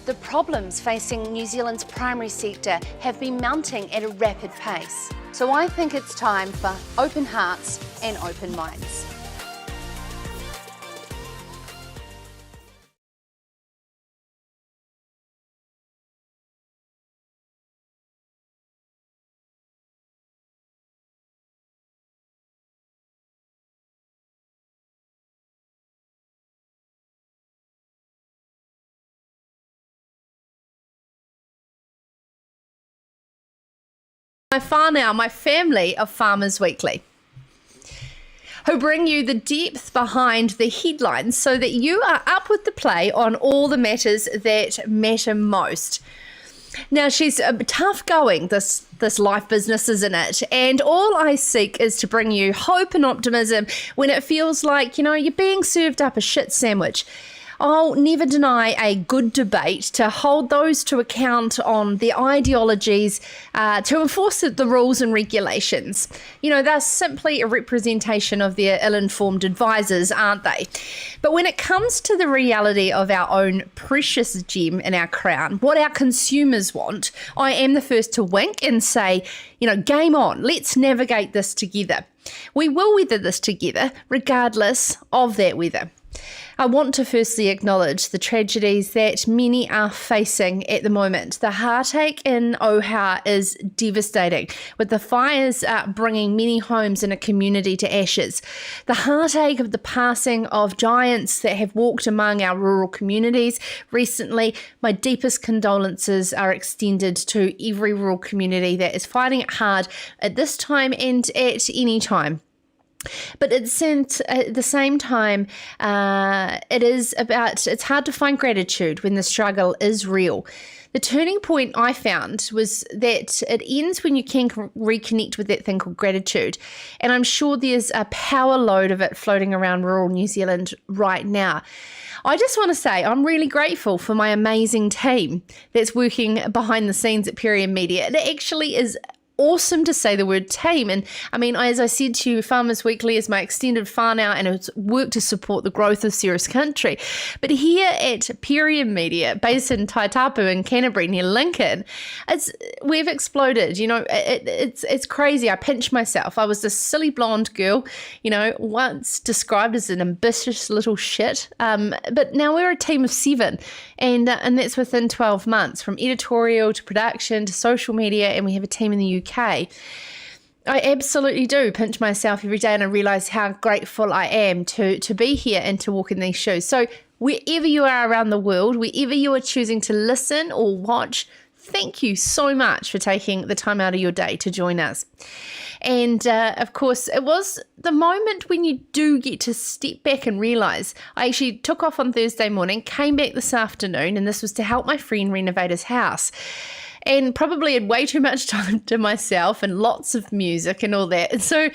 The problems facing New Zealand's primary sector have been mounting at a rapid pace. So I think it's time for open hearts and open minds. My family of Farmers Weekly, who bring you the depth behind the headlines so that you are up with the play on all the matters that matter most. Now, she's tough going, this life business, isn't it? And all I seek is to bring you hope and optimism when it feels like, you're being served up a shit sandwich. I'll never deny a good debate to hold those to account on the ideologies, to enforce the rules and regulations. They're simply a representation of their ill-informed advisors, aren't they? But when it comes to the reality of our own precious gem in our crown, what our consumers want, I am the first to wink and say, game on, let's navigate this together. We will weather this together, regardless of that weather. I want to firstly acknowledge the tragedies that many are facing at the moment. The heartache in Oha is devastating, with the fires bringing many homes in a community to ashes. The heartache of the passing of giants that have walked among our rural communities recently. My deepest condolences are extended to every rural community that is fighting it hard at this time and at any time. But at the same time, it's hard to find gratitude when the struggle is real. The turning point I found was that it ends when you can reconnect with that thing called gratitude. And I'm sure there's a power load of it floating around rural New Zealand right now. I just want to say I'm really grateful for my amazing team that's working behind the scenes at Period Media. It actually is awesome to say the word team. And I mean, as I said to you, Farmers Weekly is my extended whānau and it's worked to support the growth of Ceres Country. But here at Period Media, based in Taitapu in Canterbury near Lincoln, we've exploded. It's crazy. I pinch myself. I was this silly blonde girl, once described as an ambitious little shit. But now we're a team of 7, and that's within 12 months, from editorial to production to social media, and we have a team in the UK. I absolutely do pinch myself every day, and I realise how grateful I am to be here and to walk in these shoes. So wherever you are around the world, wherever you are choosing to listen or watch, thank you so much for taking the time out of your day to join us. And of course, it was the moment when you do get to step back and realise. I actually took off on Thursday morning, came back this afternoon, and this was to help my friend renovate his house. And probably had way too much time to myself and lots of music and all that. And so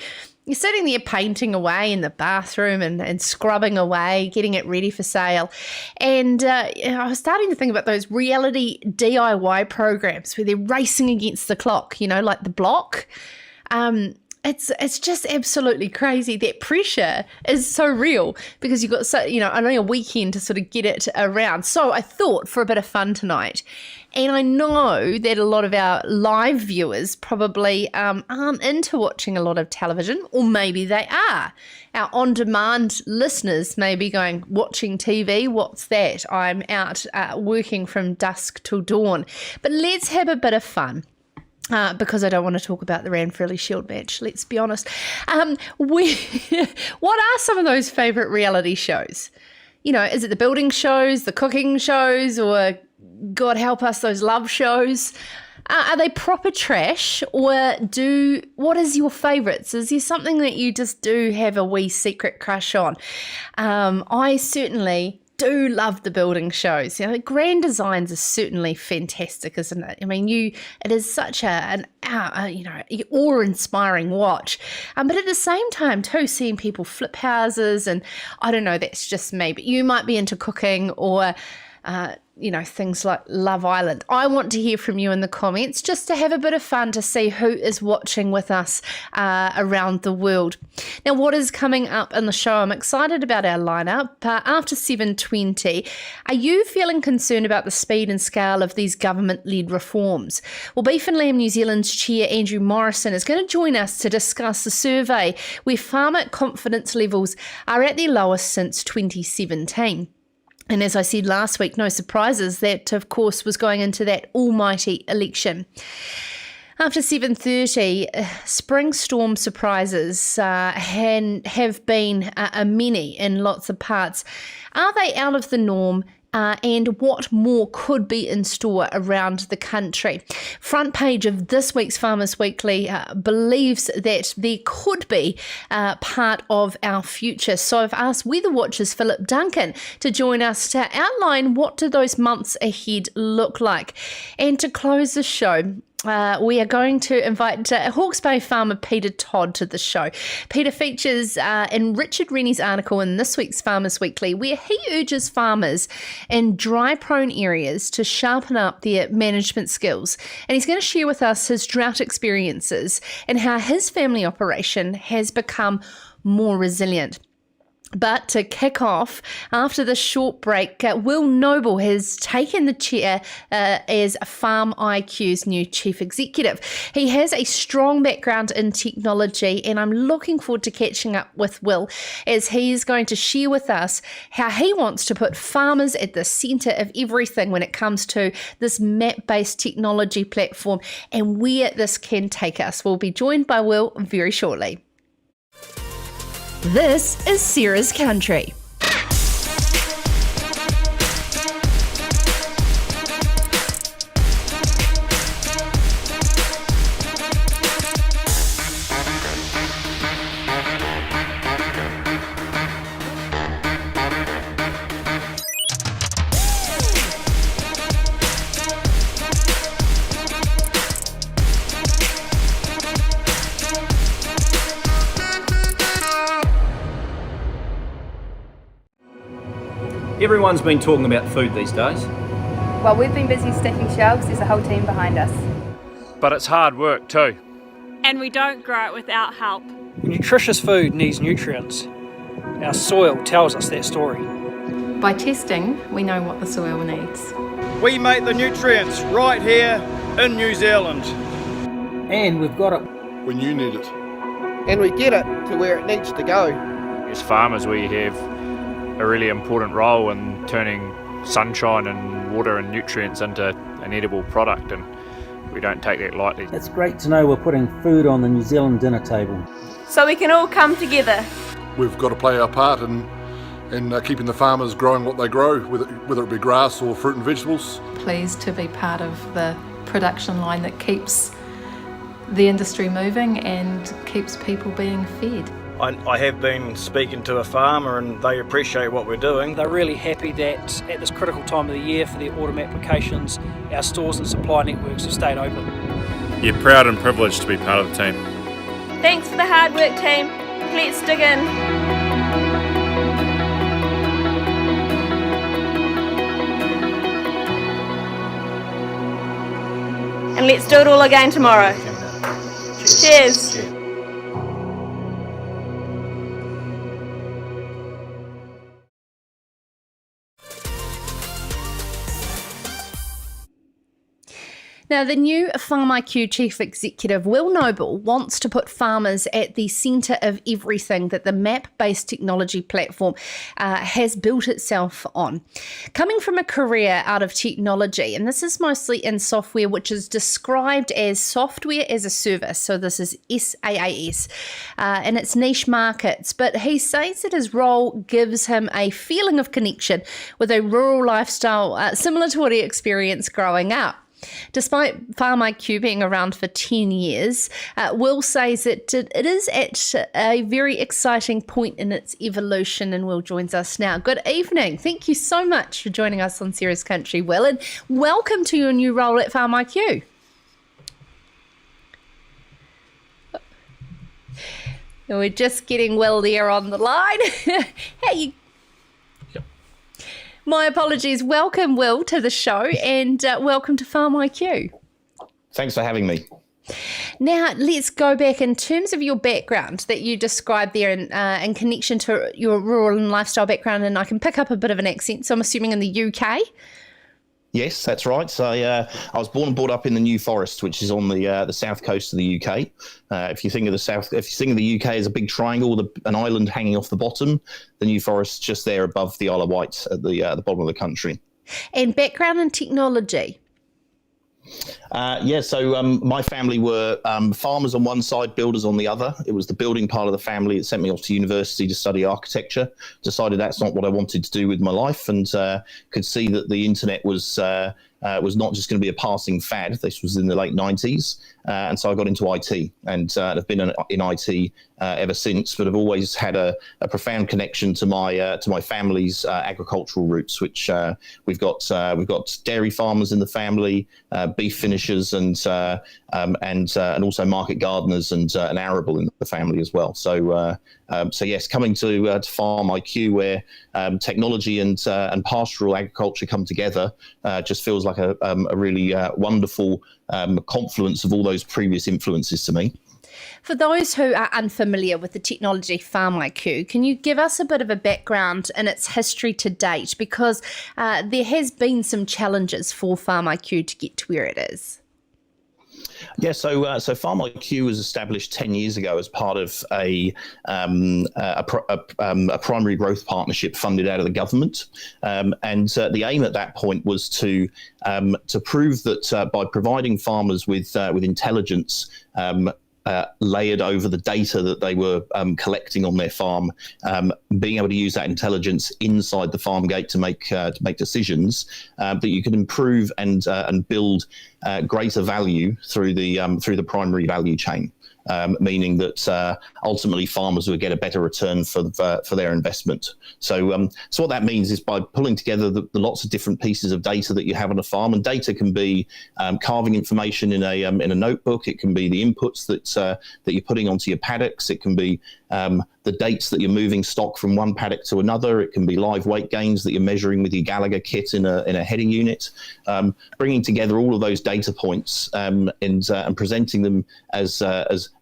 you're sitting there painting away in the bathroom and scrubbing away, getting it ready for sale. And I was starting to think about those reality DIY programs where they're racing against the clock, like The Block. It's just absolutely crazy. That pressure is so real because you've got only a weekend to sort of get it around. So I thought for a bit of fun tonight. And I know that a lot of our live viewers probably aren't into watching a lot of television, or maybe they are. Our on-demand listeners may be going, watching TV, what's that? I'm out working from dusk till dawn. But let's have a bit of fun. Because I don't want to talk about the Ranfurly Shield match, let's be honest. What are some of those favourite reality shows? Is it the building shows, the cooking shows, or God help us, those love shows? Are they proper trash, or what is your favourites? Is there something that you just do have a wee secret crush on? I certainly do love the building shows. Grand Designs is certainly fantastic, isn't it? I mean, it is such an awe-inspiring watch. But at the same time, too, seeing people flip houses, and I don't know, that's just me. But you might be into cooking or things like Love Island. I want to hear from you in the comments just to have a bit of fun to see who is watching with us around the world. Now, what is coming up in the show? I'm excited about our lineup. After 7:20, are you feeling concerned about the speed and scale of these government-led reforms? Well, Beef and Lamb New Zealand's chair, Andrew Morrison, is going to join us to discuss the survey where farmer confidence levels are at their lowest since 2017. And as I said last week, no surprises, that of course was going into that almighty election. After 7:30, spring storm surprises have been a many in lots of parts. Are they out of the norm? And what more could be in store around the country? Front page of this week's Farmers Weekly believes that there could be part of our future. So I've asked WeatherWatch's Philip Duncan to join us to outline what do those months ahead look like. And to close the show, we are going to invite Hawke's Bay farmer Peter Tod to the show. Peter features in Richard Rennie's article in this week's Farmers Weekly, where he urges farmers in dry-prone areas to sharpen up their management skills. And he's going to share with us his drought experiences and how his family operation has become more resilient. But to kick off, after the short break, Will Noble has taken the chair as FarmIQ's new chief executive. He has a strong background in technology, and I'm looking forward to catching up with Will as he's going to share with us how he wants to put farmers at the centre of everything when it comes to this map-based technology platform and where this can take us. We'll be joined by Will very shortly. This is Sarah's Country. Everyone's been talking about food these days. While we've been busy stacking shelves, there's a whole team behind us. But it's hard work too. And we don't grow it without help. Nutritious food needs nutrients. Our soil tells us that story. By testing, we know what the soil needs. We make the nutrients right here in New Zealand. And we've got it when you need it. And we get it to where it needs to go. As farmers, we have a really important role in turning sunshine and water and nutrients into an edible product, and we don't take that lightly. It's great to know we're putting food on the New Zealand dinner table. So we can all come together. We've got to play our part in keeping the farmers growing what they grow, whether it be grass or fruit and vegetables. Pleased to be part of the production line that keeps the industry moving and keeps people being fed. I have been speaking to a farmer and they appreciate what we're doing. They're really happy that at this critical time of the year for their autumn applications, our stores and supply networks have stayed open. You're proud and privileged to be part of the team. Thanks for the hard work, team. Let's dig in. And let's do it all again tomorrow. Cheers. Now, the new FarmIQ Chief Executive, Will Noble, wants to put farmers at the centre of everything that the map-based technology platform has built itself on. Coming from a career out of technology, and this is mostly in software, which is described as software as a service, so this is SaaS, in its niche markets, but he says that his role gives him a feeling of connection with a rural lifestyle similar to what he experienced growing up. Despite FarmIQ being around for 10 years, Will says that it is at a very exciting point in its evolution, and Will joins us now. Good evening. Thank you so much for joining us on Sarah's Country, Will, and welcome to your new role at FarmIQ. We're just getting Will there on the line. How you? My apologies. Welcome, Will, to the show, and welcome to FarmIQ. Thanks for having me. Now, let's go back in terms of your background that you described there in connection to your rural and lifestyle background, and I can pick up a bit of an accent, so I'm assuming in the UK. Yes, that's right. So I was born and brought up in the New Forest, which is on the south coast of the UK. If you think of the UK as a big triangle with an island hanging off the bottom, the New Forest just there above the Isle of Wight at the bottom of the country. And background in technology. So my family were farmers on one side, builders on the other. It was the building part of the family that sent me off to university to study architecture. Decided that's not what I wanted to do with my life, and could see that the internet was not just going to be a passing fad. This was in the late 90s, and so I got into IT, and I've been in IT ever since. But I've always had a profound connection to my family's agricultural roots, which we've got dairy farmers in the family, beef finishers, and also market gardeners and arable in the family as well. So yes, coming to FarmIQ, where technology and pastoral agriculture come together, just feels like a really wonderful confluence of all those previous influences to me. For those who are unfamiliar with the technology FarmIQ, can you give us a bit of a background in its history to date? Because there has been some challenges for FarmIQ to get to where it is. Yeah, so FarmIQ was established 10 years ago as part of a primary growth partnership funded out of the government, and the aim at that point was to prove that by providing farmers with intelligence layered over the data that they were collecting on their farm, being able to use that intelligence inside the farm gate to make decisions, that you can improve and build greater value through the primary value chain. Meaning that ultimately farmers would get a better return for their investment. So what that means is by pulling together the lots of different pieces of data that you have on a farm, and data can be carving information in a notebook. It can be the inputs that you're putting onto your paddocks. It can be the dates that you're moving stock from one paddock to another. It can be live weight gains that you're measuring with your Gallagher kit in a heading unit. Bringing together all of those data points and presenting them as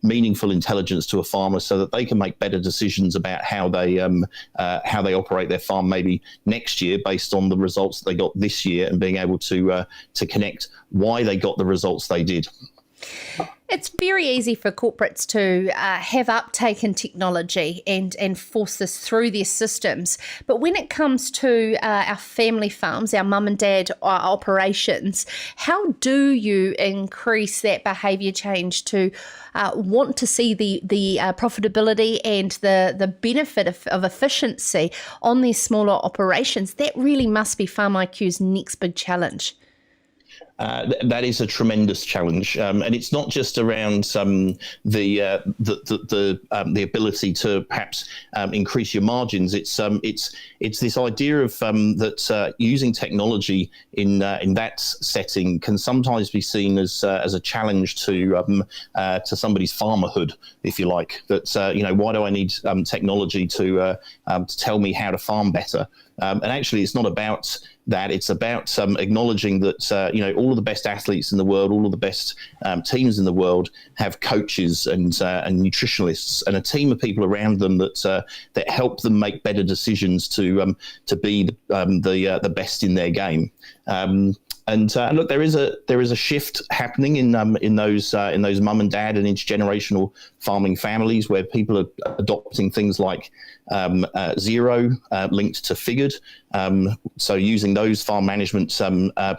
meaningful intelligence to a farmer, so that they can make better decisions about how they operate their farm maybe next year based on the results that they got this year, and being able to connect why they got the results they did. It's very easy for corporates to have uptake in technology and force this through their systems. But when it comes to our family farms, our mum and dad operations, how do you increase that behaviour change to want to see the profitability and the benefit of efficiency on these smaller operations? That really must be FarmIQ's next big challenge. That is a tremendous challenge, and it's not just around the ability to perhaps increase your margins. It's this idea of that using technology in that setting can sometimes be seen as a challenge to somebody's farmerhood, if you like. That why do I need technology to tell me how to farm better? And actually, it's not about that. It's about acknowledging that all of the best athletes in the world, all of the best teams in the world have coaches and nutritionalists and a team of people around them that help them make better decisions to be the best in their game. And look, there is a shift happening in those mum and dad and intergenerational farming families, where people are adopting things like Zero linked to Figured. So using those farm management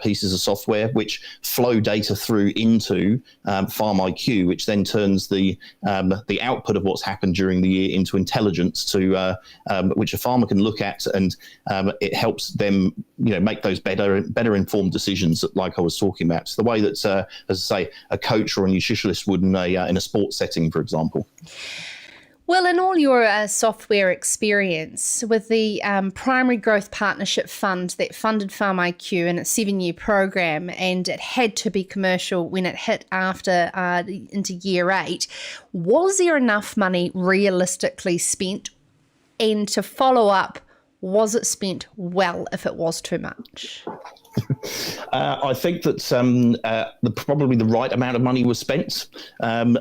pieces of software which flow data through into FarmIQ, which then turns the output of what's happened during the year into intelligence to which a farmer can look at, and it helps them make those better informed decisions, like I was talking about. It's the way that, as I say, a coach or a nutritionist would in a sports setting, for example. Well, in all your software experience with the Primary Growth Partnership Fund that funded FarmIQ in its 7-year program, and it had to be commercial when it hit after into year 8, was there enough money realistically spent? And to follow up, was it spent well if it was too much? I think that probably the right amount of money was spent, and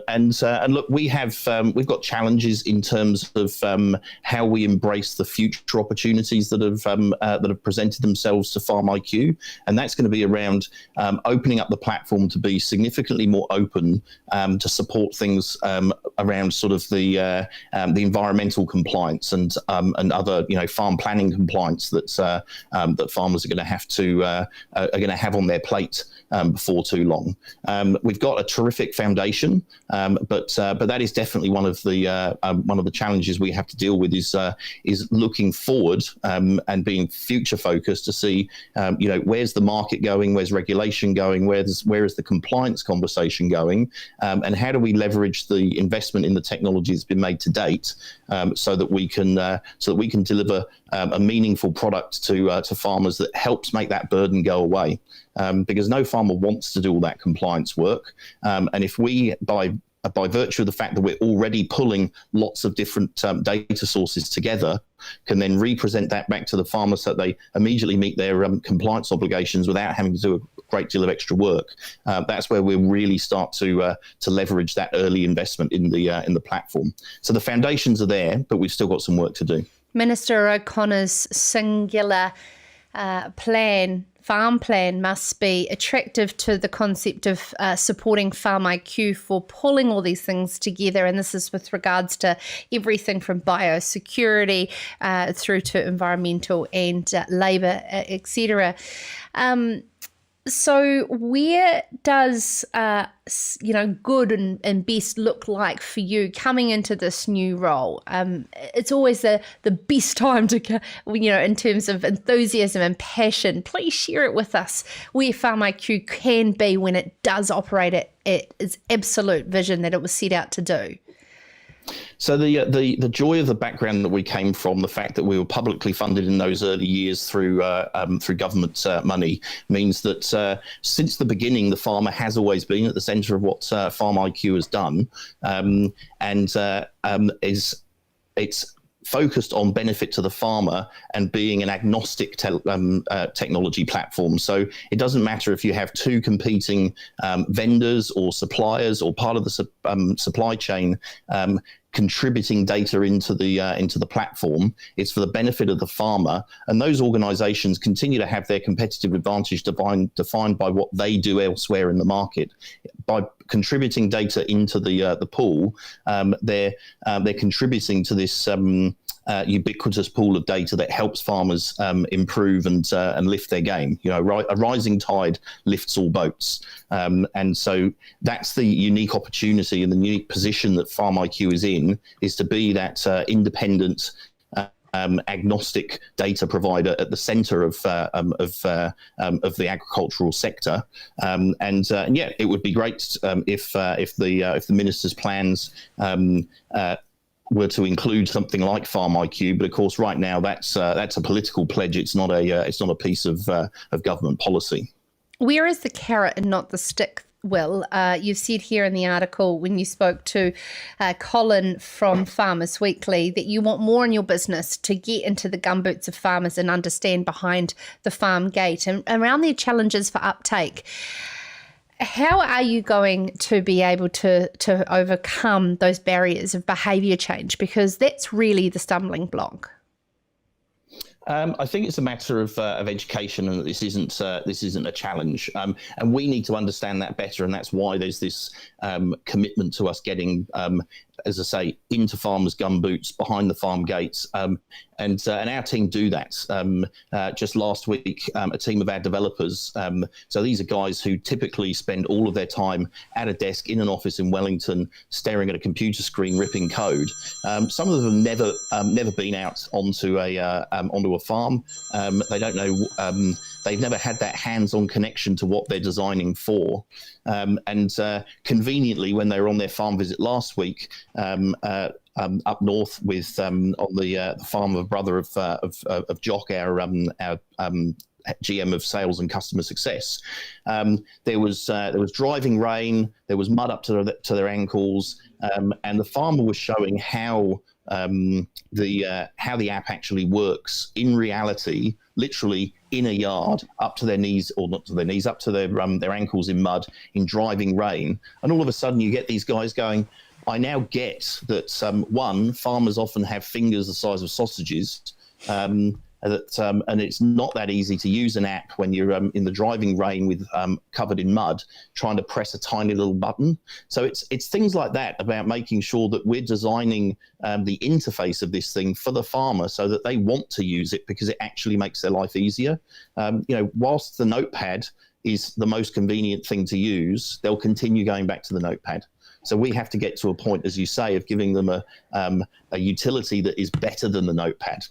look, we've got challenges in terms of how we embrace the future opportunities that have presented themselves to FarmIQ, and that's going to be around opening up the platform to be significantly more open to support things around sort of the environmental compliance and other farm planning compliance that farmers are going to have on their plate before too long. We've got a terrific foundation, but that is definitely one of the challenges we have to deal with is looking forward and being future focused to see where's the market going, where's regulation going, where is the compliance conversation going, and how do we leverage the investment in the technology that's been made to date so that we can deliver a meaningful product to farmers that helps make that burden go away, because no farmer wants to do all that compliance work, and if we by virtue of the fact that we're already pulling lots of different data sources together, can then represent that back to the farmer so that they immediately meet their compliance obligations without having to do a great deal of extra work. That's where we'll really start to leverage that early investment in the platform. So the foundations are there, but we've still got some work to do. Minister O'Connor's singular farm plan must be attractive to the concept of supporting FarmIQ for pulling all these things together, and this is with regards to everything from biosecurity through to environmental and labour, etc. So where does good and best look like for you coming into this new role? It's always the best time to in terms of enthusiasm and passion. Please share it with us where FarmIQ can be when it does operate at its absolute vision that it was set out to do. So the joy of the background that we came from, the fact that we were publicly funded in those early years through government money, means that since the beginning, the farmer has always been at the centre of what FarmIQ has done, it's focused on benefit to the farmer and being an agnostic technology platform. So it doesn't matter if you have two competing vendors or suppliers or part of the supply chain contributing data into the platform. It's for the benefit of the farmer, and those organisations continue to have their competitive advantage defined by what they do elsewhere in the market. By contributing data into the pool, they're contributing to this ubiquitous pool of data that helps farmers improve and lift their game. A rising tide lifts all boats, and so that's the unique opportunity and the unique position that FarmIQ is in, is to be that independent, agnostic data provider at the centre of the agricultural sector, it would be great if the minister's plans were to include something like FarmIQ, but of course, right now that's a political pledge. It's not a piece of government policy. Where is the carrot and not the stick, Will? You've said here in the article when you spoke to Colin from Farmers Weekly that you want more in your business to get into the gumboots of farmers and understand behind the farm gate and around their challenges for uptake. How are you going to be able to overcome those barriers of behaviour change? Because that's really the stumbling block. I think it's a matter of education, and that this isn't a challenge, and we need to understand that better, and that's why there's this commitment to us getting, as I say, into farmers' gumboots, behind the farm gates, and our team do that. Just last week, a team of our developers, so these are guys who typically spend all of their time at a desk in an office in Wellington, staring at a computer screen, ripping code. Some of them have never been out onto a farm. They don't know. They've never had that hands-on connection to what they're designing for. And conveniently, when they were on their farm visit last week, up north with on the farm of a brother of Jock, our GM of sales and customer success, there was driving rain, there was mud up to their ankles, and the farmer was showing how how the app actually works in reality, literally in a yard, up to their knees, or not to their knees, up to their ankles in mud, in driving rain. And all of a sudden you get these guys going, I now get that, farmers often have fingers the size of sausages, and it's not that easy to use an app when you're in the driving rain with covered in mud, trying to press a tiny little button. So it's things like that about making sure that we're designing the interface of this thing for the farmer so that they want to use it because it actually makes their life easier. Whilst the notepad is the most convenient thing to use, they'll continue going back to the notepad. So we have to get to a point, as you say, of giving them a utility that is better than the notepad.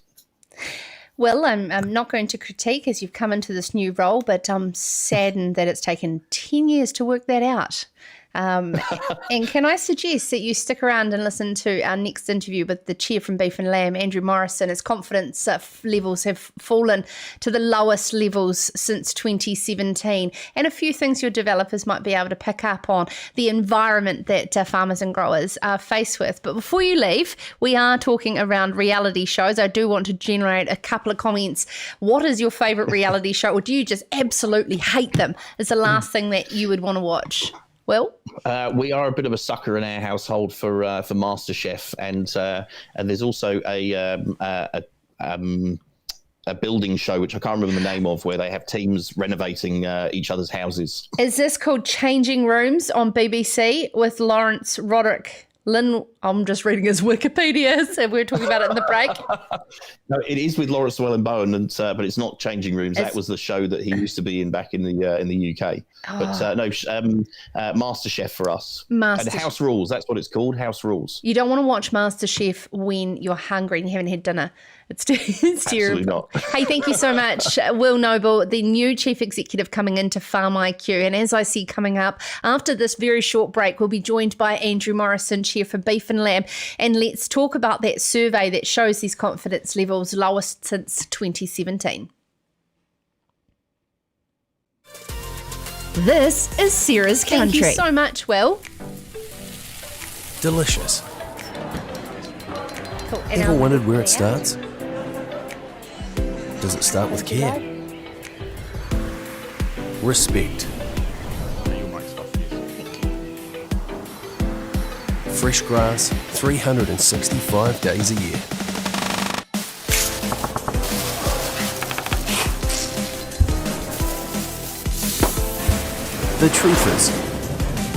Well, I'm not going to critique as you've come into this new role, but I'm saddened that it's taken 10 years to work that out. And can I suggest that you stick around and listen to our next interview with the chair from Beef and Lamb, Andrew Morrison. His confidence levels have fallen to the lowest levels since 2017, and a few things your developers might be able to pick up on the environment that farmers and growers are faced with. But before you leave, we are talking around reality shows. I do want to generate a couple of comments. What is your favourite reality show, or do you just absolutely hate them? Is the last thing that you would want to watch? Well, we are a bit of a sucker in our household for MasterChef, and there's also a building show which I can't remember the name of, where they have teams renovating each other's houses. Is this called Changing Rooms on BBC with Lawrence Roderick? I'm just reading his Wikipedia, so we're talking about it in the break. No, it is with Lawrence Llewellyn-Bowen, but it's not Changing Rooms. That was the show that he used to be in back in the UK. But MasterChef for us. And House Rules, that's what it's called, House Rules. You don't want to watch MasterChef when you're hungry and you haven't had dinner. It's Absolutely terrible. not. Hey, thank you so much, Will Noble, the new chief executive coming into FarmIQ. And as I see coming up, after this very short break, we'll be joined by Andrew Morrison, chair for Beef and Lamb. And let's talk about that survey that shows these confidence levels lowest since 2017. This is Sarah's Country. Thank you so much, Will. Delicious. Cool. Ever wondered where it starts? Does it start with care? Respect. Fresh grass, 365 days a year. The truth is,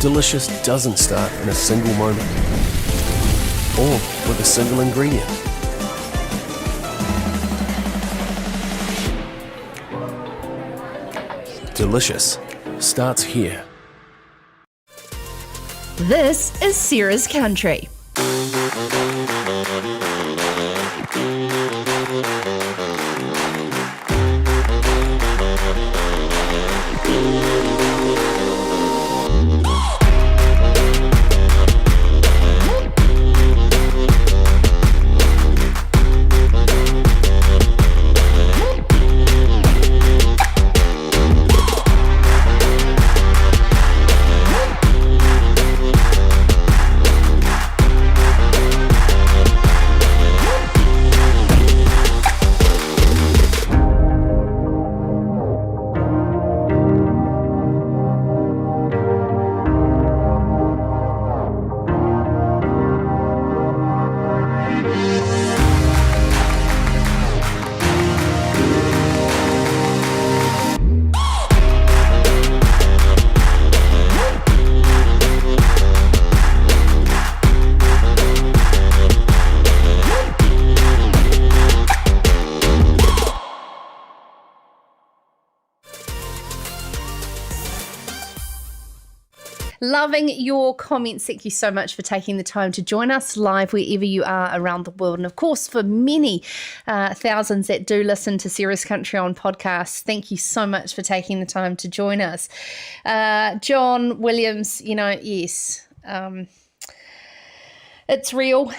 delicious doesn't start in a single moment or with a single ingredient. Delicious starts here. This is Sarah's Country. Loving your comments. Thank you so much for taking the time to join us live wherever you are around the world. And of course, for many thousands that do listen to Sarah's Country on podcasts, thank you so much for taking the time to join us. John Williams, yes, it's real.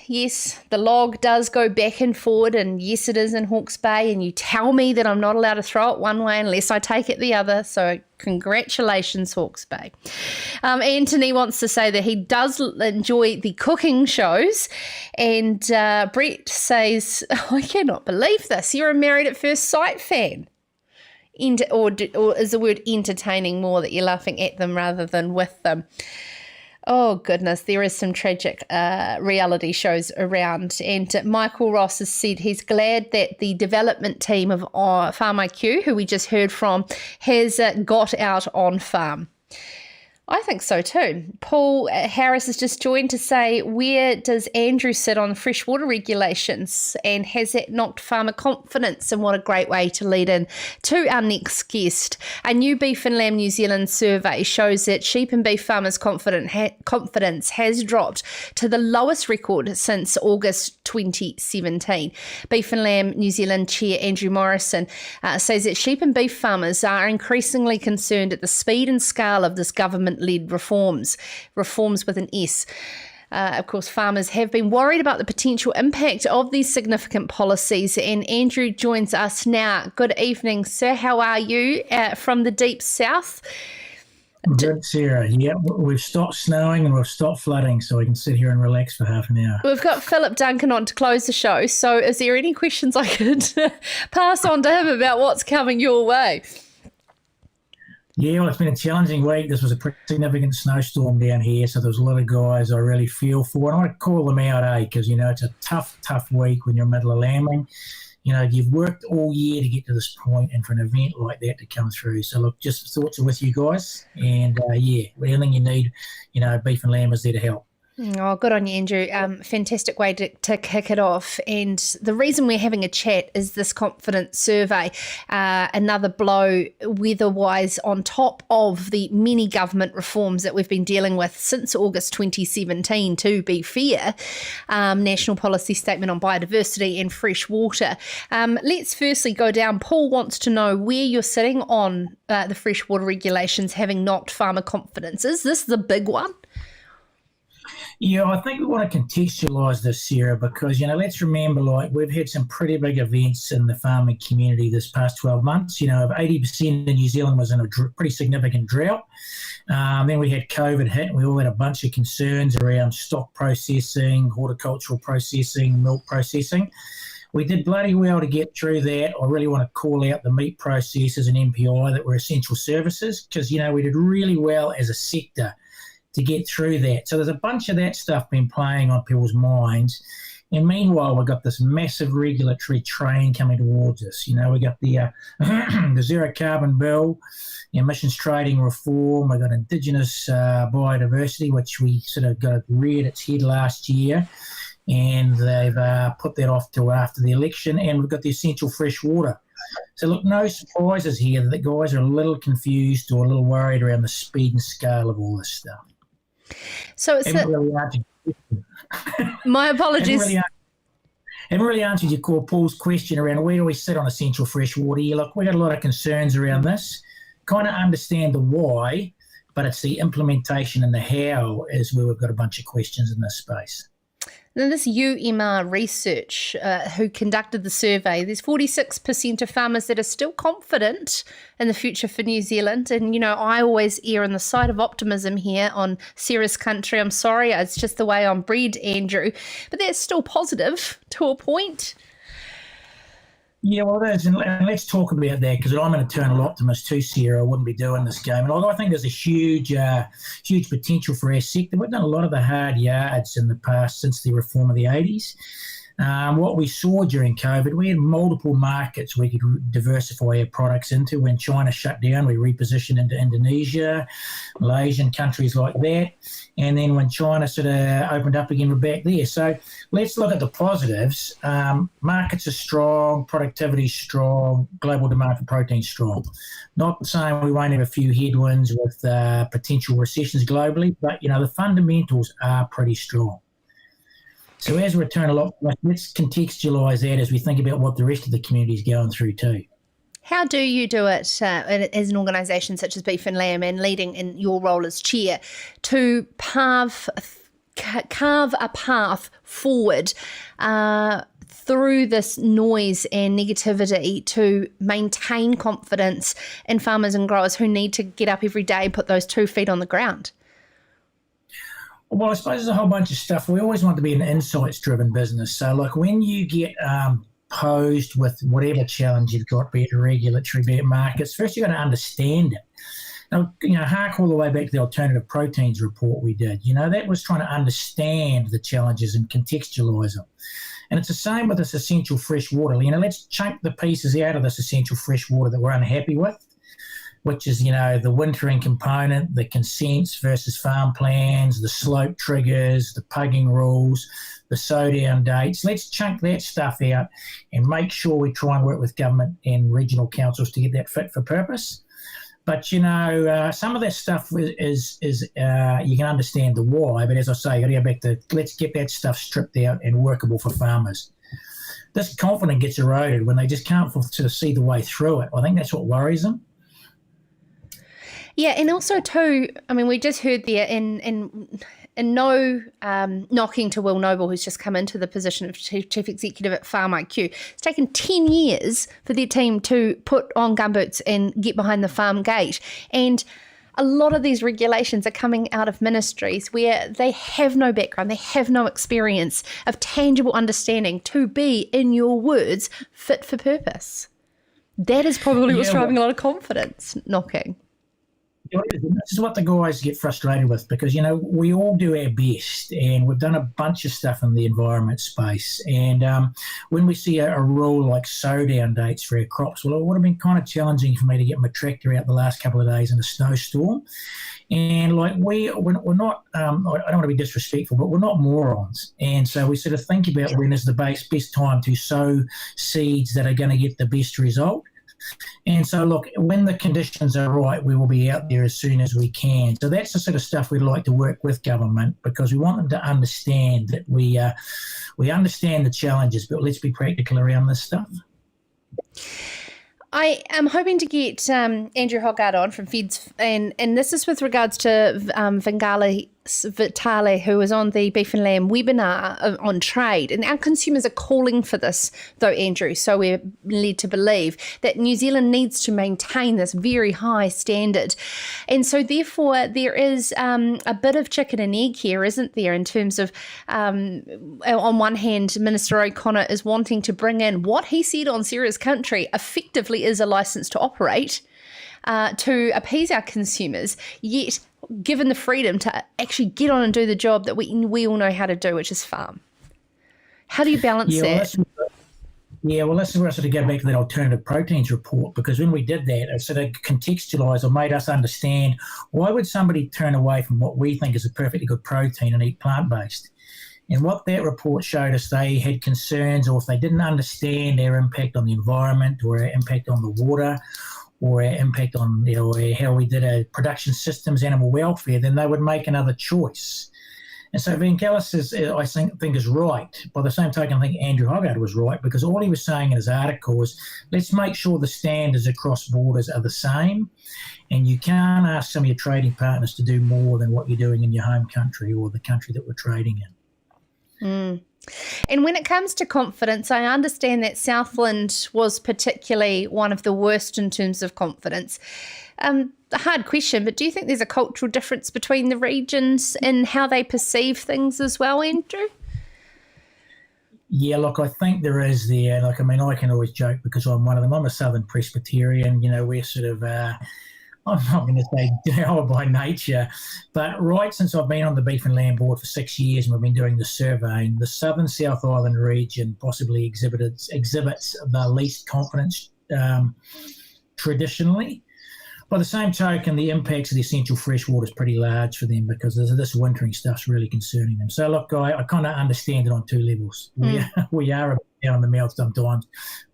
yes, the log does go back and forward, and yes, it is in Hawke's Bay, and you tell me that I'm not allowed to throw it one way unless I take it the other, so congratulations, Hawke's Bay. Anthony wants to say that he does enjoy the cooking shows, and Brett says, I cannot believe this, you're a Married at First Sight fan. Or is the word entertaining more, that you're laughing at them rather than with them? Oh, goodness, there is some tragic reality shows around. And Michael Ross has said he's glad that the development team of FarmIQ, who we just heard from, has got out on farm. I think so too. Paul Harris has just joined to say, where does Andrew sit on freshwater regulations, and has that knocked farmer confidence? And what a great way to lead in to our next guest. A new Beef and Lamb New Zealand survey shows that sheep and beef farmers' confidence has dropped to the lowest record since August 2017. Beef and Lamb New Zealand Chair Andrew Morrison says that sheep and beef farmers are increasingly concerned at the speed and scale of this government-led reforms with an S. Of course, farmers have been worried about the potential impact of these significant policies, and Andrew joins us now. Good evening, sir. How are you from the deep south? Good, Sarah. Yeah, we've stopped snowing and we've stopped flooding, so we can sit here and relax for half an hour. We've got Philip Duncan on to close the show, so is there any questions I could pass on to him about what's coming your way? Yeah, well, it's been a challenging week. This was a pretty significant snowstorm down here, so there's a lot of guys I really feel for. And I want to call them out, because, it's a tough week when you're middle of lambing. You've worked all year to get to this point, and for an event like that to come through. So, look, just thoughts are with you guys. And, anything you need, Beef and Lamb is there to help. Oh, good on you, Andrew. Fantastic way to kick it off. And the reason we're having a chat is this confidence survey, another blow weather-wise on top of the many government reforms that we've been dealing with since August 2017, to be fair. National Policy Statement on Biodiversity and Fresh Water. Let's firstly go down. Paul wants to know where you're sitting on the freshwater regulations having knocked farmer confidence. Is this the big one? Yeah, I think we want to contextualise this, Sarah, because, let's remember, we've had some pretty big events in the farming community this past 12 months. 80% of New Zealand was in a pretty significant drought. Then we had COVID hit, and we all had a bunch of concerns around stock processing, horticultural processing, milk processing. We did bloody well to get through that. I really want to call out the meat processors and MPI that were essential services, because, we did really well as a sector to get through that. So there's a bunch of that stuff been playing on people's minds. And meanwhile, we've got this massive regulatory train coming towards us. We got the the zero carbon bill, emissions trading reform. We've got Indigenous biodiversity, which we sort of got reared its head last year. And they've put that off till after the election. And we've got the essential fresh water. So look, no surprises here that the guys are a little confused or a little worried around the speed and scale of all this stuff. So it's my apologies. Haven't really answered your Paul's question around where do we sit on essential fresh water. Yeah, look, we got a lot of concerns around this. Kind of understand the why, but it's the implementation and the how is where we've got a bunch of questions in this space. Now, this UMR research who conducted the survey, there's 46% of farmers that are still confident in the future for New Zealand. And, I always err on the side of optimism here on Sarah's country. I'm sorry, it's just the way I'm bred, Andrew. But that's still positive to a point. Yeah, well, it is, and let's talk about that, because I'm an eternal optimist too, Sarah. I wouldn't be doing this game. And although I think there's a huge potential for our sector, we've done a lot of the hard yards in the past since the reform of the 80s. What we saw during COVID, we had multiple markets we could diversify our products into. When China shut down, we repositioned into Indonesia, Malaysia, and countries like that. And then when China sort of opened up again, we're back there. So let's look at the positives. Markets are strong, productivity is strong, global demand for protein is strong. Not saying we won't have a few headwinds with potential recessions globally, but, the fundamentals are pretty strong. So as we're eternal optimists, let's contextualise that as we think about what the rest of the community is going through too. How do you do it as an organisation such as Beef and Lamb, and leading in your role as chair, to carve a path forward through this noise and negativity to maintain confidence in farmers and growers who need to get up every day and put those 2 feet on the ground? Well, I suppose there's a whole bunch of stuff. We always want to be an insights-driven business. So, like, when you get posed with whatever challenge you've got, be it regulatory, be it markets, first you've got to understand it. Now, hark all the way back to the alternative proteins report we did. That was trying to understand the challenges and contextualise them. And it's the same with this essential fresh water. Let's chunk the pieces out of this essential fresh water that we're unhappy with, which is, the wintering component, the consents versus farm plans, the slope triggers, the pugging rules, the sow-down dates. Let's chunk that stuff out and make sure we try and work with government and regional councils to get that fit for purpose. But, some of that stuff is you can understand the why, but as I say, you got to go back to let's get that stuff stripped out and workable for farmers. This confidence gets eroded when they just can't sort of see the way through it. I think that's what worries them. Yeah, and also too, we just heard there in no knocking to Will Noble, who's just come into the position of chief executive at FarmIQ. It's taken 10 years for their team to put on gumboots and get behind the farm gate. And a lot of these regulations are coming out of ministries where they have no background, they have no experience of tangible understanding to be, in your words, fit for purpose. That is probably what's driving a lot of confidence knocking. This is what the guys get frustrated with because, we all do our best and we've done a bunch of stuff in the environment space. And when we see a rule like sow-down dates for our crops, well, it would have been kind of challenging for me to get my tractor out the last couple of days in a snowstorm. And we're not, I don't want to be disrespectful, but we're not morons. And so we sort of think about when is the best time to sow seeds that are going to get the best result. And so, look, when the conditions are right, we will be out there as soon as we can. So that's the sort of stuff we'd like to work with government because we want them to understand that we understand the challenges, but let's be practical around this stuff. I am hoping to get Andrew Hawke on from Feds, and this is with regards to Vangali Vitale, who was on the Beef and Lamb webinar on trade. And our consumers are calling for this, though, Andrew, so we're led to believe that New Zealand needs to maintain this very high standard. And so, therefore, there is a bit of chicken and egg here, isn't there, in terms of, on one hand, Minister O'Connor is wanting to bring in what he said on Sarah's Country effectively is a licence to operate to appease our consumers, yet given the freedom to actually get on and do the job that we all know how to do, which is farm. How do you balance that? Well, this is where I sort of go back to that alternative proteins report, because when we did that, it sort of contextualised or made us understand why would somebody turn away from what we think is a perfectly good protein and eat plant-based. And what that report showed us, they had concerns, or if they didn't understand their impact on the environment or our impact on the water or our impact on how we did our production systems, animal welfare, then they would make another choice. And so Vangelis I think is right. By the same token, I think Andrew Hoggard was right, because all he was saying in his article was, let's make sure the standards across borders are the same, and you can't ask some of your trading partners to do more than what you're doing in your home country or the country that we're trading in. Mm. And when it comes to confidence, I understand that Southland was particularly one of the worst in terms of confidence. A hard question, but do you think there's a cultural difference between the regions in how they perceive things as well, Andrew? Yeah, look, I think there is there. I can always joke because I'm one of them. I'm a Southern Presbyterian. We're sort of... I'm not going to say dour by nature, but right since I've been on the Beef and Lamb Board for 6 years and we've been doing the surveying, the Southern South Island region possibly exhibits the least confidence traditionally. By the same token, the impacts of the essential fresh water is pretty large for them because this wintering stuff's really concerning them. So look, I kind of understand it on two levels. We are a down in the mouth sometimes,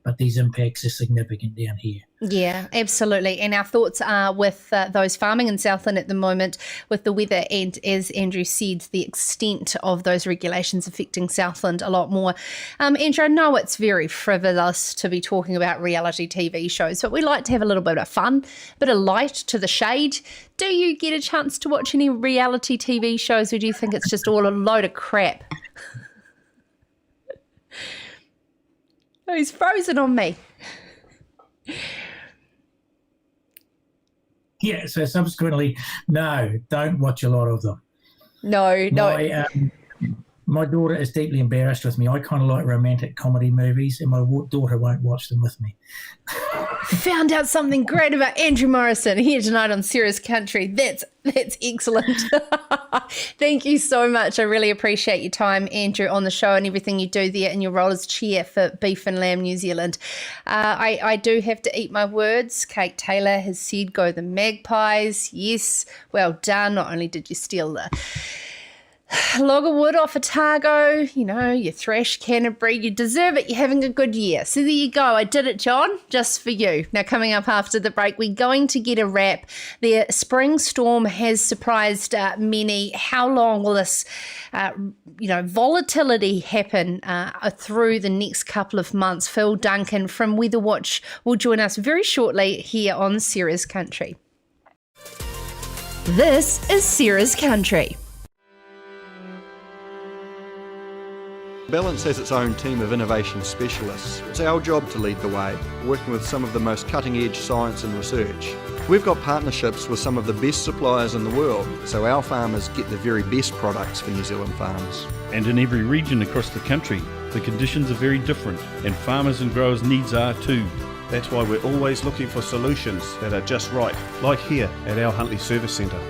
but these impacts are significant down here. Yeah, absolutely. And our thoughts are with those farming in Southland at the moment with the weather and, as Andrew said, the extent of those regulations affecting Southland a lot more. Andrew, I know it's very frivolous to be talking about reality TV shows, but we like to have a little bit of fun, a bit of light to the shade. Do you get a chance to watch any reality TV shows, or do you think it's just all a load of crap? Oh, he's frozen on me. Yeah, so subsequently, no, don't watch a lot of them. No. My daughter is deeply embarrassed with me. I kind of like romantic comedy movies, and my daughter won't watch them with me. Found out something great about Andrew Morrison here tonight on Serious Country. That's excellent. Thank you so much. I really appreciate your time, Andrew, on the show and everything you do there in your role as chair for Beef and Lamb New Zealand. I do have to eat my words. Kate Taylor has said, go the Magpies. Yes, well done. Not only did you steal the log of wood off Otago, you thrashed Canterbury, you deserve it, you're having a good year. So there you go, I did it, John, just for you. Now coming up after the break, we're going to get a wrap. The spring storm has surprised many. How long will this volatility happen through the next couple of months? Phil Duncan from WeatherWatch will join us very shortly here on Sarah's Country. This is Sarah's Country. Balance has its own team of innovation specialists. It's our job to lead the way, working with some of the most cutting-edge science and research. We've got partnerships with some of the best suppliers in the world, so our farmers get the very best products for New Zealand farms. And in every region across the country, the conditions are very different, and farmers and growers' needs are too. That's why we're always looking for solutions that are just right, like here at our Huntly Service Centre.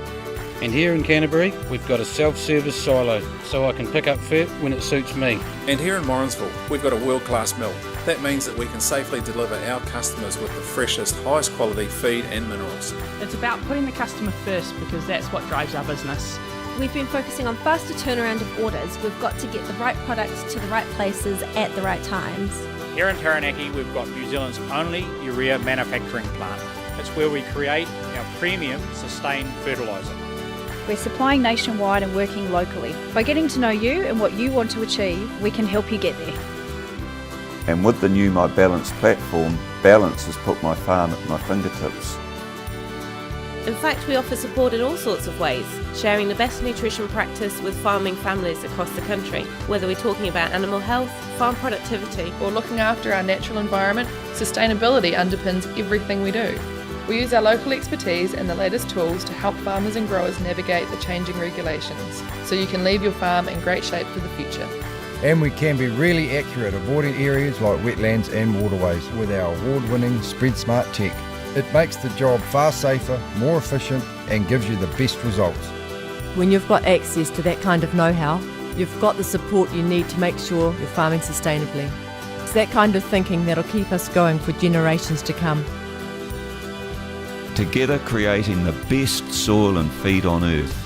And here in Canterbury, we've got a self-service silo, so I can pick up fat when it suits me. And here in Morrinsville, we've got a world-class mill. That means that we can safely deliver our customers with the freshest, highest quality feed and minerals. It's about putting the customer first, because that's what drives our business. We've been focusing on faster turnaround of orders. We've got to get the right products to the right places at the right times. Here in Taranaki, we've got New Zealand's only urea manufacturing plant. It's where we create our premium sustained fertiliser. We're supplying nationwide and working locally. By getting to know you and what you want to achieve, we can help you get there. And with the new My Balance platform, Balance has put my farm at my fingertips. In fact, we offer support in all sorts of ways, sharing the best nutrition practice with farming families across the country, whether we're talking about animal health, farm productivity, or looking after our natural environment. Sustainability underpins everything we do. We use our local expertise and the latest tools to help farmers and growers navigate the changing regulations, so you can leave your farm in great shape for the future. And we can be really accurate, avoiding areas like wetlands and waterways with our award-winning Spread Smart tech. It makes the job far safer, more efficient, and gives you the best results. When you've got access to that kind of know-how, you've got the support you need to make sure you're farming sustainably. It's that kind of thinking that'll keep us going for generations to come. Together creating the best soil and feed on earth.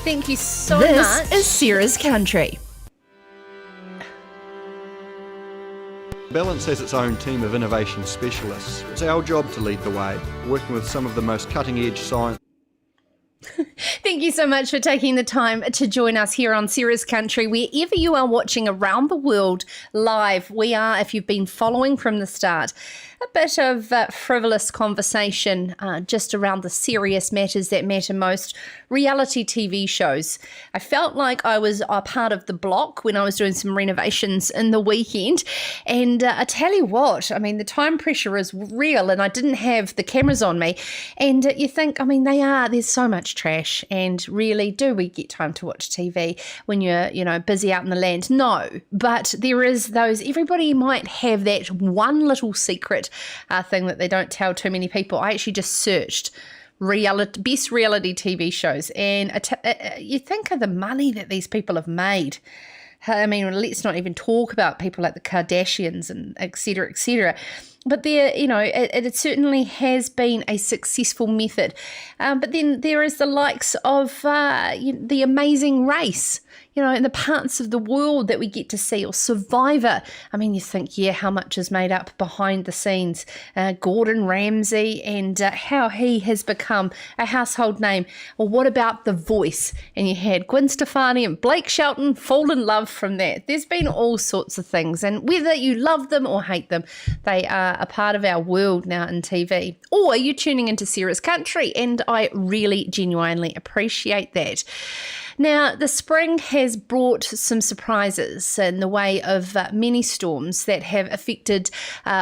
Thank you so much. This is Sarah's Country. Balance has its own team of innovation specialists. It's our job to lead the way, working with some of the most cutting-edge science. Thank you so much for taking the time to join us here on Sarah's Country. Wherever you are watching around the world live, we are, if you've been following from the start, a bit of frivolous conversation just around the serious matters that matter most, reality TV shows. I felt like I was a part of the block when I was doing some renovations in the weekend, and I tell you what, I mean, the time pressure is real, and I didn't have the cameras on me, and you think, I mean, there's so much trash, and really, do we get time to watch TV when you're busy out in the land? No, but there is everybody might have that one little secret thing that they don't tell too many people. I actually just searched best reality TV shows, and you think of the money that these people have made. I mean, let's not even talk about people like the Kardashians and et cetera, et cetera. But there, it certainly has been a successful method. But then there is the likes of the Amazing Race, in the parts of the world that we get to see, or Survivor. I mean, you think, how much is made up behind the scenes. Gordon Ramsay and how he has become a household name. Or what about The Voice? And you had Gwen Stefani and Blake Shelton fall in love from that. There's been all sorts of things. And whether you love them or hate them, they are a part of our world now in TV. Or you're tuning into Sarah's Country, and I really genuinely appreciate that. Now, the spring has brought some surprises in the way of many storms that have affected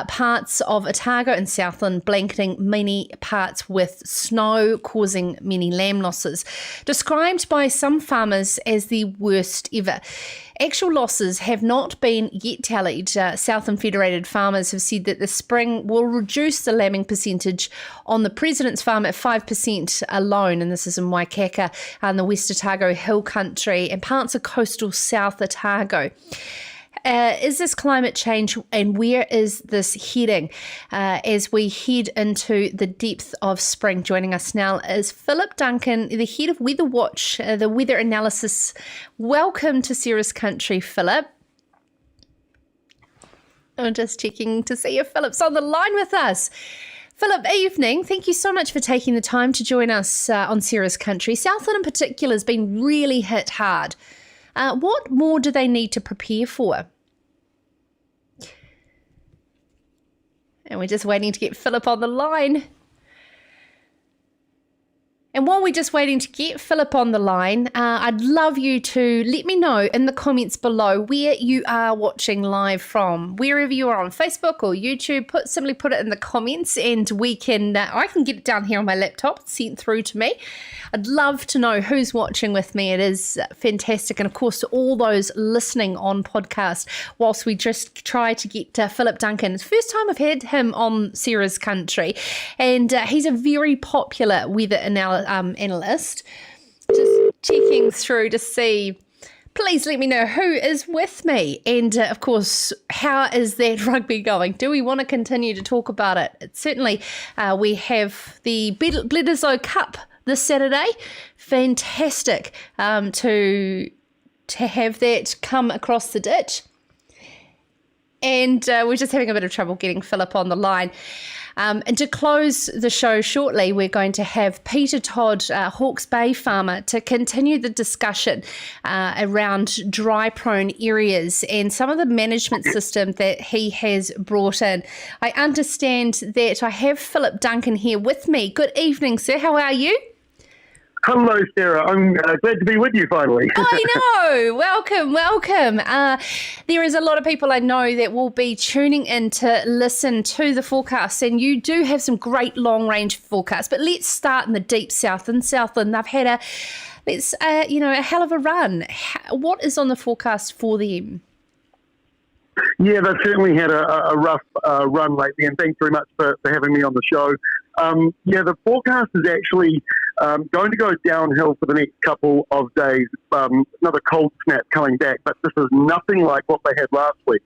parts of Otago and Southland, blanketing many parts with snow, causing many lamb losses, described by some farmers as the worst ever. Actual losses have not been yet tallied. Southland Federated farmers have said that the spring will reduce the lambing percentage on the President's farm at 5% alone, and this is in Waikaka and the West Otago Hill Country and parts of coastal South Otago. Is this climate change, and where is this heading as we head into the depth of spring? Joining us now is Philip Duncan, the head of WeatherWatch, the weather analysis. Welcome to Sarah's Country, Philip. I'm just checking to see if Philip's on the line with us. Philip, evening. Thank you so much for taking the time to join us on Sarah's Country. Southland in particular has been really hit hard. What more do they need to prepare for? And we're just waiting to get Philip on the line. And while we're just waiting to get Philip on the line, I'd love you to let me know in the comments below where you are watching live from. Wherever you are on Facebook or YouTube, simply put it in the comments, and we can I can get it down here on my laptop, sent through to me. I'd love to know who's watching with me. It is fantastic. And of course, to all those listening on podcast, whilst we just try to get Philip Duncan. It's the first time I've had him on Sarah's Country, and he's a very popular weather analyst. Just checking through to see. Please let me know who is with me, and of course, how is that rugby going? Do we want to continue to talk about it? Certainly, we have the Bledisloe Cup this Saturday. Fantastic to have that come across the ditch. And we're just having a bit of trouble getting Philip on the line. And to close the show shortly, we're going to have Peter Tod, Hawke's Bay farmer, to continue the discussion around dry-prone areas and some of the management system that he has brought in. I understand that I have Philip Duncan here with me. Good evening, sir. How are you? Hello, Sarah. I'm glad to be with you finally. I know. Welcome. There is a lot of people I know that will be tuning in to listen to the forecast, and you do have some great long-range forecasts. But let's start in the deep south. In Southland, they've had a hell of a run. What is on the forecast for them? Yeah, they've certainly had a rough run lately, and thanks very much for having me on the show. The forecast is actually going to go downhill for the next couple of days. Another cold snap coming back, but this is nothing like what they had last week.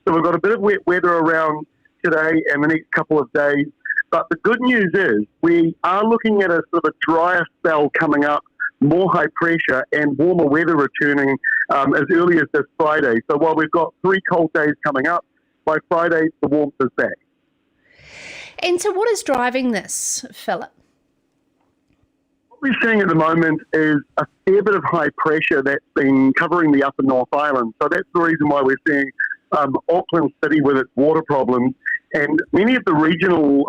So we've got a bit of wet weather around today and the next couple of days. But the good news is we are looking at a sort of a drier spell coming up, more high pressure and warmer weather returning as early as this Friday. So while we've got 3 cold days coming up, by Friday the warmth is back. And so what is driving this, Philip? What we're seeing at the moment is a fair bit of high pressure that's been covering the upper North Island. So that's the reason why we're seeing Auckland City with its water problems. And many of the regional,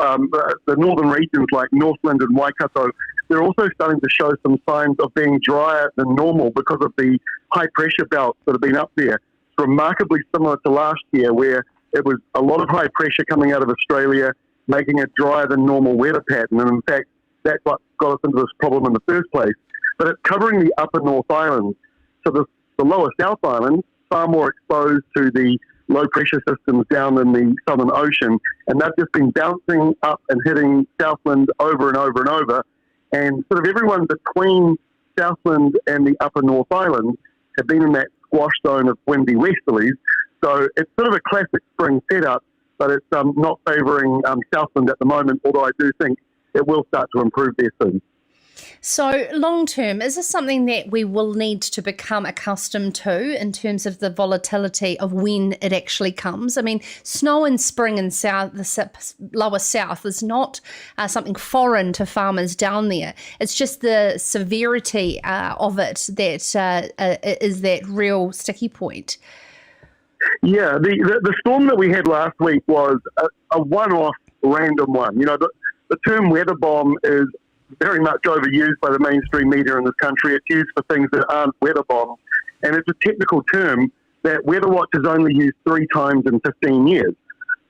the northern regions like Northland and Waikato, they're also starting to show some signs of being drier than normal because of the high pressure belts that have been up there. It's remarkably similar to last year, where it was a lot of high pressure coming out of Australia, making it drier than normal weather pattern. And in fact, that's what got us into this problem in the first place. But it's covering the upper North Island. So the lower South Island, far more exposed to the low pressure systems down in the Southern Ocean. And they've just been bouncing up and hitting Southland over and over and over. And sort of everyone between Southland and the upper North Island have been in that squash zone of windy westerlies. So it's sort of a classic spring setup, but it's not favouring Southland at the moment, although I do think it will start to improve there soon. So long term, is this something that we will need to become accustomed to in terms of the volatility of when it actually comes? I mean, snow in spring in the lower south is not something foreign to farmers down there. It's just the severity of it that is that real sticky point. Yeah, the storm that we had last week was a one-off random one. You know, the term weather bomb is very much overused by the mainstream media in this country. It's used for things that aren't weather bombs. And it's a technical term that WeatherWatch has only used 3 times in 15 years.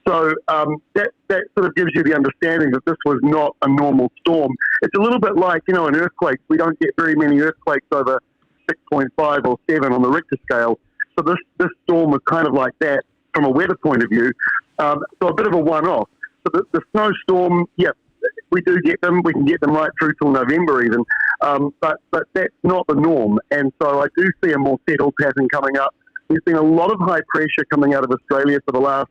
So that sort of gives you the understanding that this was not a normal storm. It's a little bit like, you know, an earthquake. We don't get very many earthquakes over 6.5 or 7 on the Richter scale. So this storm was kind of like that from a weather point of view. So a bit of a one-off. So the snowstorm, yeah, we do get them. We can get them right through till November even. But that's not the norm. And so I do see a more settled pattern coming up. We've seen a lot of high pressure coming out of Australia for the last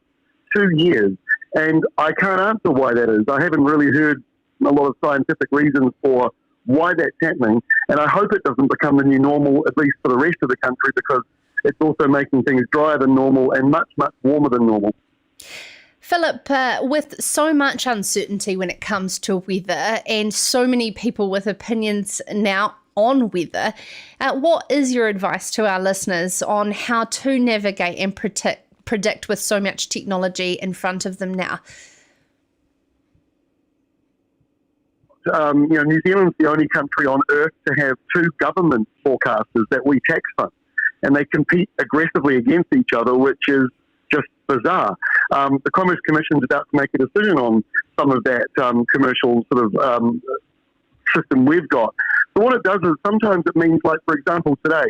2 years. And I can't answer why that is. I haven't really heard a lot of scientific reasons for why that's happening. And I hope it doesn't become the new normal, at least for the rest of the country, because it's also making things drier than normal and much, much warmer than normal. Philip, with so much uncertainty when it comes to weather and so many people with opinions now on weather, what is your advice to our listeners on how to navigate and predict with so much technology in front of them now? New Zealand's the only country on earth to have 2 government forecasters that we tax fund, and they compete aggressively against each other, which is just bizarre. The Commerce Commission is about to make a decision on some of that commercial sort of system we've got. So what it does is sometimes it means, like, for example, today,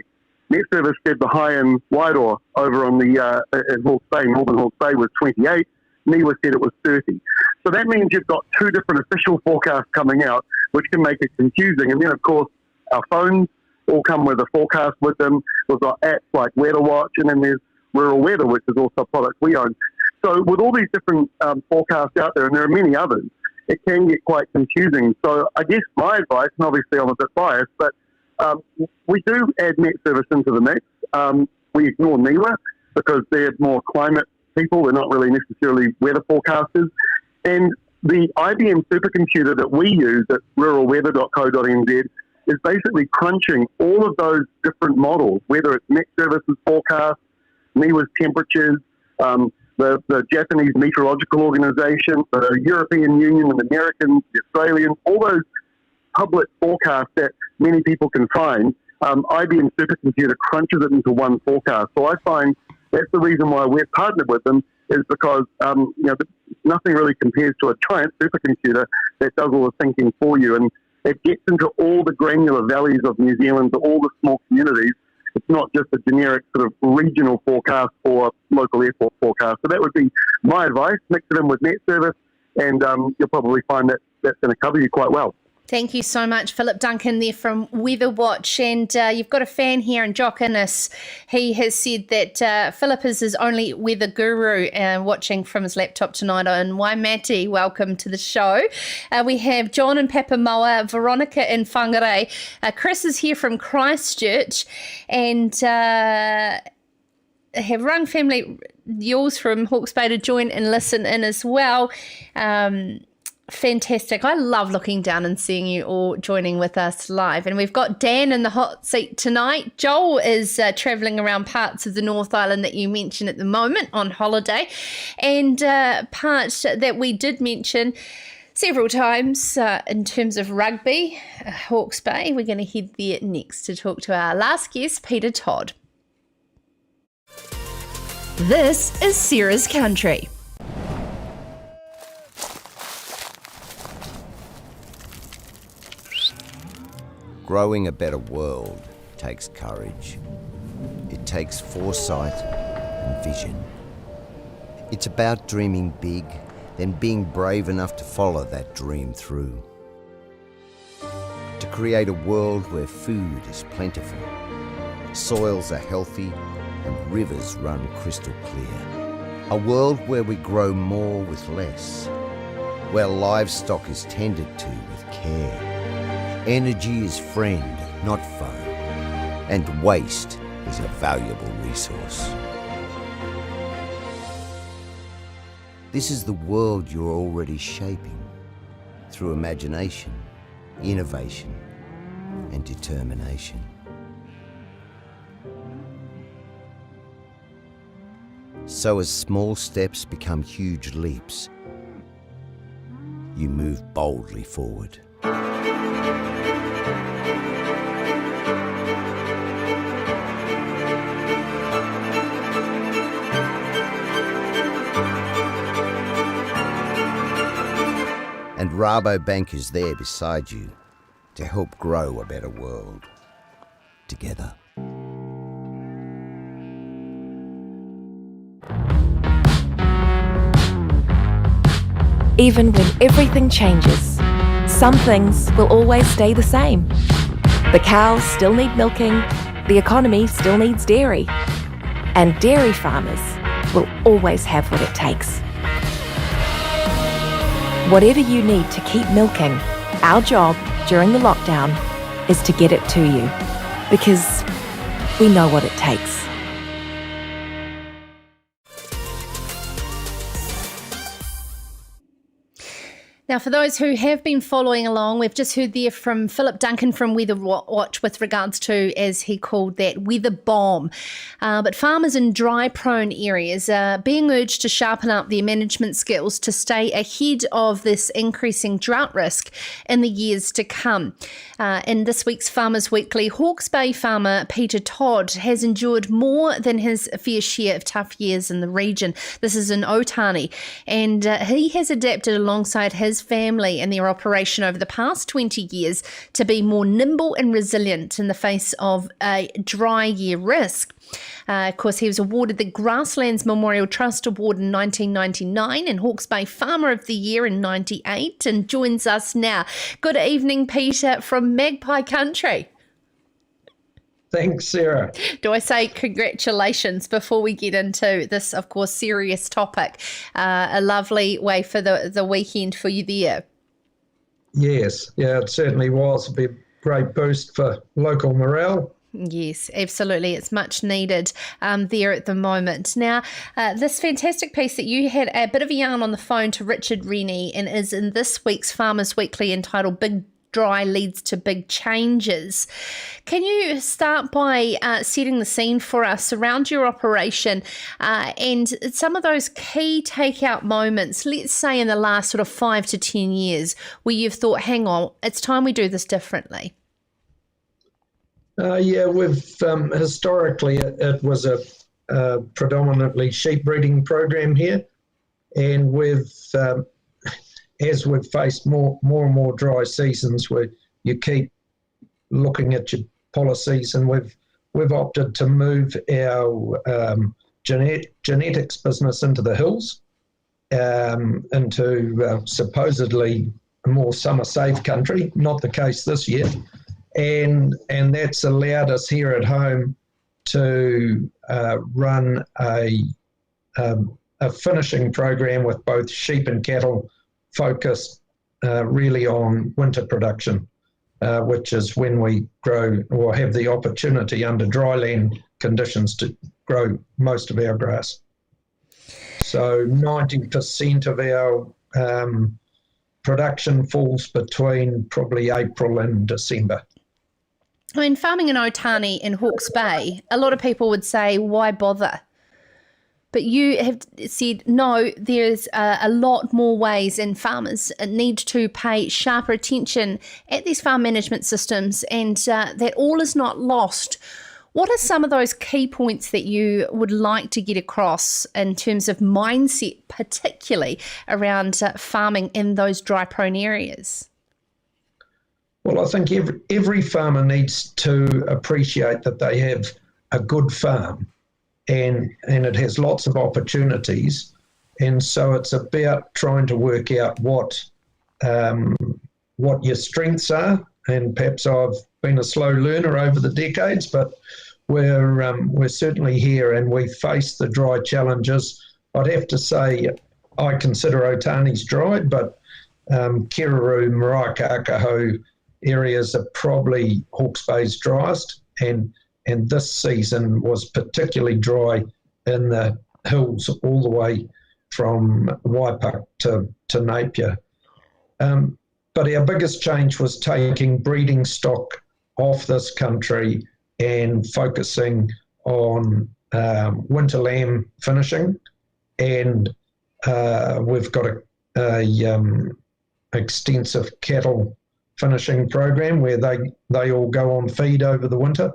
Net Service said the high in Wairoa over on the in Hawke's Bay, Northern Hawke's Bay, was 28. NIWA said it was 30. So that means you've got 2 different official forecasts coming out, which can make it confusing. And then, of course, our phones all come with a forecast with them. We've got apps like WeatherWatch, and then there's Rural Weather, which is also a product we own. So with all these different forecasts out there, and there are many others, it can get quite confusing. So I guess my advice, and obviously I'm a bit biased, but we do add Net Service into the mix. We ignore NIWA because they're more climate people. They're not really necessarily weather forecasters. And the IBM supercomputer that we use at ruralweather.co.nz is basically crunching all of those different models, whether it's Net Service's forecast, NIWA's temperatures, the Japanese Meteorological Organization, the European Union, the Americans, the Australians, all those public forecasts that many people can find. IBM supercomputer crunches it into one forecast. So I find that's the reason why we're partnered with them, is because nothing really compares to a giant supercomputer that does all the thinking for you, and it gets into all the granular valleys of New Zealand, to all the small communities. It's not just a generic sort of regional forecast or local airport forecast. So that would be my advice. Mix it in with Net Service, and you'll probably find that that's going to cover you quite well. Thank you so much, Philip Duncan there from WeatherWatch. And you've got a fan here in Jock Innes. He has said that Philip is his only weather guru, watching from his laptop tonight on Waimati. Welcome to the show. We have John in Papamoa, Veronica in Whangarei. Chris is here from Christchurch, and have rung family yours from Hawke's Bay to join and listen in as well. Fantastic. I love looking down and seeing you all joining with us live. And we've got Dan in the hot seat tonight. Joel is travelling around parts of the North Island that you mentioned at the moment on holiday. And part that we did mention several times in terms of rugby, Hawke's Bay. We're going to head there next to talk to our last guest, Peter Tod. This is Sarah's Country. Growing a better world takes courage. It takes foresight and vision. It's about dreaming big, then being brave enough to follow that dream through. To create a world where food is plentiful, soils are healthy, and rivers run crystal clear. A world where we grow more with less, where livestock is tended to with care. Energy is friend, not foe, and waste is a valuable resource. This is the world you're already shaping through imagination, innovation, and determination. So as small steps become huge leaps, you move boldly forward. And Rabobank is there beside you to help grow a better world together. Even when everything changes, some things will always stay the same. The cows still need milking, the economy still needs dairy, and dairy farmers will always have what it takes. Whatever you need to keep milking, our job during the lockdown is to get it to you, because we know what it takes. Now, for those who have been following along, we've just heard there from Philip Duncan from WeatherWatch with regards to, as he called that, weather bomb. But farmers in dry-prone areas are being urged to sharpen up their management skills to stay ahead of this increasing drought risk in the years to come. In this week's Farmers Weekly, Hawke's Bay farmer Peter Tod has endured more than his fair share of tough years in the region. This is in Otani, and he has adapted alongside his family and their operation over the past 20 years to be more nimble and resilient in the face of a dry year risk. Of course, he was awarded the Grasslands Memorial Trust Award in 1999 and Hawke's Bay Farmer of the Year in 98, and joins us now. Good evening, Peter, from Magpie Country. Thanks, Sarah. Do I say congratulations before we get into this, of course, serious topic? A lovely way for the weekend for you there. Yes, yeah, it certainly was. It'd be a great boost for local morale. Yes, absolutely. It's much needed there at the moment. Now, this fantastic piece that you had a bit of a yarn on the phone to Richard Rennie and is in this week's Farmers Weekly entitled Big Dry Leads to Big Changes. Can you start by setting the scene for us around your operation and some of those key takeout moments, let's say in the last sort of 5 to 10 years, where you've thought, hang on, it's time we do this differently? Yeah, we've historically it was a predominantly sheep breeding program here, and we've as we've faced more and more dry seasons, where you keep looking at your policies, and we've opted to move our genetics business into the hills, into supposedly a more summer safe country. Not the case this year. And that's allowed us here at home to run a finishing program with both sheep and cattle focused really on winter production, which is when we grow or have the opportunity under dryland conditions to grow most of our grass. So 90% of our production falls between probably April and December. I mean, farming in Otani in Hawke's Bay, a lot of people would say, why bother? But you have said, no, there's a lot more ways, and farmers need to pay sharper attention at these farm management systems, and that all is not lost. What are some of those key points that you would like to get across in terms of mindset, particularly around farming in those dry-prone areas? Well, I think every farmer needs to appreciate that they have a good farm, and it has lots of opportunities, and so it's about trying to work out what your strengths are. And perhaps I've been a slow learner over the decades, but we're certainly here, and we face the dry challenges I'd have to say I consider Otani's dry, but Kirraroo, Maraikakaho areas are probably Hawke's Bay's driest, and this season was particularly dry in the hills all the way from Waipuck to Napier. But our biggest change was taking breeding stock off this country and focusing on winter lamb finishing, and we've got a extensive cattle finishing program where they all go on feed over the winter.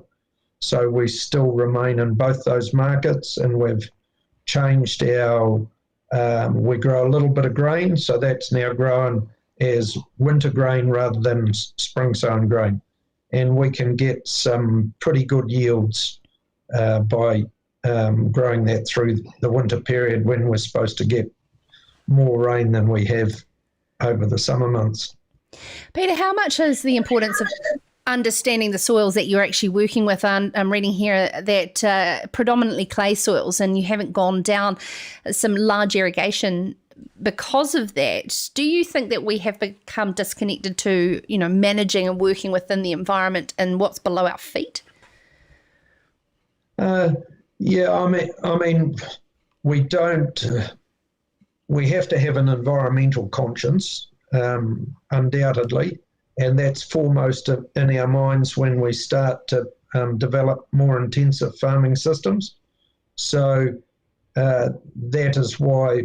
So we still remain in both those markets, and we've changed our, we grow a little bit of grain, so that's now grown as winter grain rather than spring sown grain. And we can get some pretty good yields by growing that through the winter period when we're supposed to get more rain than we have over the summer months. Peter, how much is the importance of understanding the soils that you're actually working with? I'm reading here that predominantly clay soils, and you haven't gone down some large irrigation because of that. Do you think that we have become disconnected to, managing and working within the environment and what's below our feet? Yeah, I mean, we don't. We have to have an environmental conscience, undoubtedly, and that's foremost in our minds when we start to develop more intensive farming systems. So that is why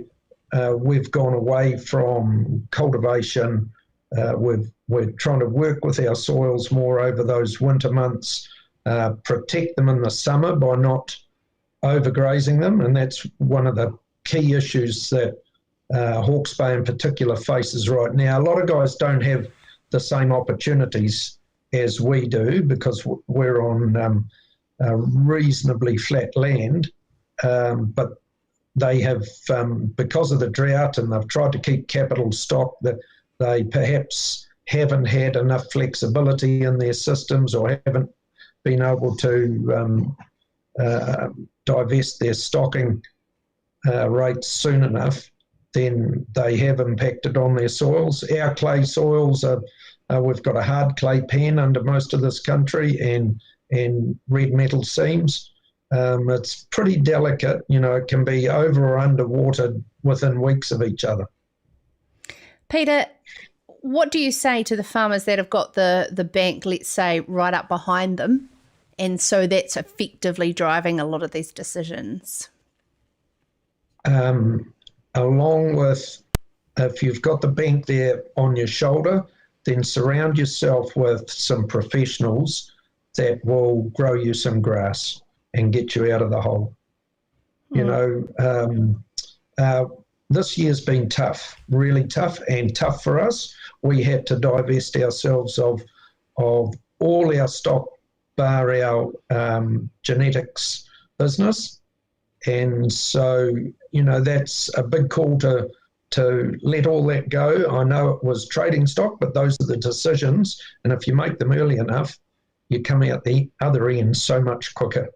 we've gone away from cultivation. We're trying to work with our soils more over those winter months, protect them in the summer by not overgrazing them, and that's one of the key issues that Hawke's Bay in particular faces right now. A lot of guys don't have the same opportunities as we do because we're on reasonably flat land, but they have, because of the drought, and they've tried to keep capital stock, that they perhaps haven't had enough flexibility in their systems or haven't been able to divest their stocking rates soon enough, then they have impacted on their soils. Our clay soils are, we've got a hard clay pan under most of this country and red metal seams. It's pretty delicate, it can be over or underwatered within weeks of each other. Peter, what do you say to the farmers that have got the bank, let's say, right up behind them, and so that's effectively driving a lot of these decisions? Along with, if you've got the bank there on your shoulder, then surround yourself with some professionals that will grow you some grass and get you out of the hole. This year's been tough, really tough, and tough for us. We had to divest ourselves of all our stock bar our genetics business. And so, that's a big call to let all that go. I know it was trading stock, but those are the decisions. And if you make them early enough, you come out the other end so much quicker.